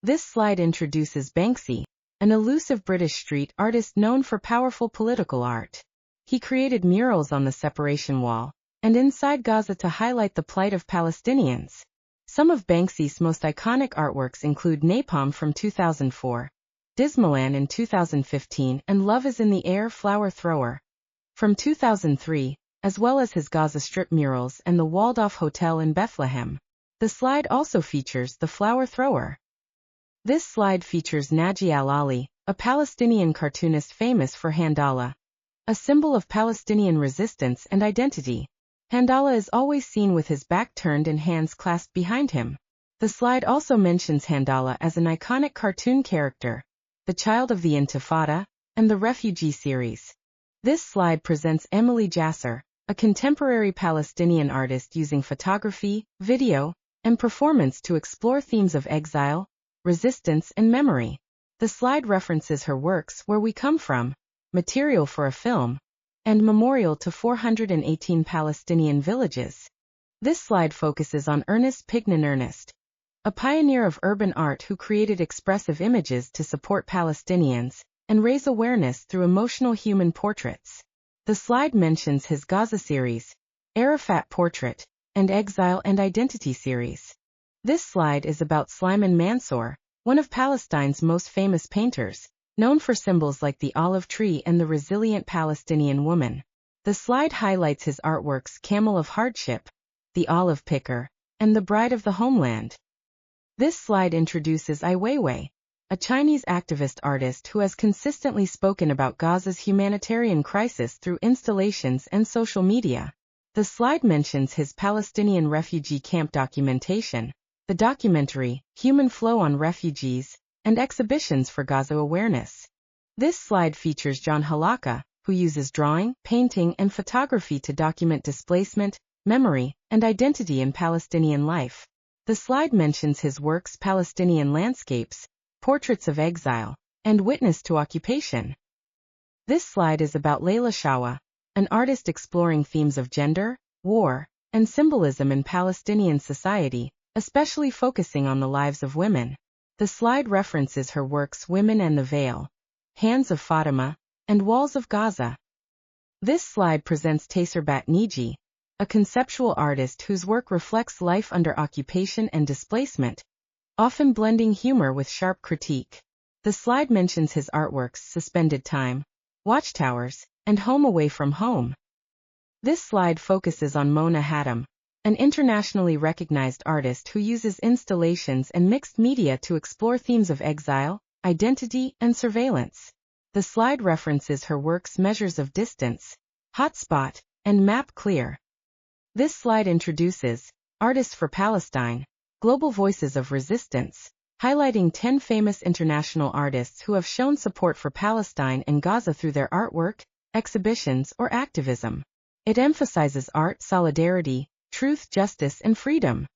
This slide introduces Banksy, an elusive British street artist known for powerful political art. He created murals on the separation wall and inside Gaza to highlight the plight of Palestinians. Some of Banksy's most iconic artworks include Napalm from 2004, Dismaland in 2015, and Love is in the Air Flower Thrower from 2003, as well as his Gaza Strip murals and the Waldorf Hotel in Bethlehem. The slide also features the Flower Thrower. This slide features Naji al-Ali, a Palestinian cartoonist famous for Handala, a symbol of Palestinian resistance and identity. Handala is always seen with his back turned and hands clasped behind him. The slide also mentions Handala as an iconic cartoon character, the child of the Intifada, and the refugee series. This slide presents Emily Jasser, a contemporary Palestinian artist using photography, video, and performance to explore themes of exile, resistance, and memory. The slide references her works Where We Come From, material for a film, and Memorial to 418 Palestinian Villages. This slide focuses on Ernest Pignon Ernest, a pioneer of urban art who created expressive images to support Palestinians and raise awareness through emotional human portraits. The slide mentions his Gaza series, Arafat Portrait, and Exile and Identity series. This slide is about Slimane Mansour, one of Palestine's most famous painters, known for symbols like the olive tree and the resilient Palestinian woman. The slide highlights his artworks Camel of Hardship, The Olive Picker, and The Bride of the Homeland. This slide introduces Ai Weiwei, a Chinese activist artist who has consistently spoken about Gaza's humanitarian crisis through installations and social media. The slide mentions his Palestinian refugee camp documentation, the documentary, Human Flow on Refugees, and exhibitions for Gaza awareness. This slide features John Halaka, who uses drawing, painting, and photography to document displacement, memory, and identity in Palestinian life. The slide mentions his works Palestinian Landscapes, Portraits of Exile, and Witness to Occupation. This slide is about Layla Shawa, an artist exploring themes of gender, war, and symbolism in Palestinian society, especially focusing on the lives of women. The slide references her works Women and the Veil, Hands of Fatima, and Walls of Gaza. This slide presents Taserbat Niji, a conceptual artist whose work reflects life under occupation and displacement, often blending humor with sharp critique. The slide mentions his artworks Suspended Time, Watchtowers, and Home Away from Home. This slide focuses on Mona Hatem, an internationally recognized artist who uses installations and mixed media to explore themes of exile, identity, and surveillance. The slide references her works Measures of Distance, Hotspot, and Map Clear. This slide introduces Artists for Palestine, Global Voices of Resistance, highlighting 10 famous international artists who have shown support for Palestine and Gaza through their artwork, exhibitions, or activism. It emphasizes art, solidarity, truth, justice, and freedom.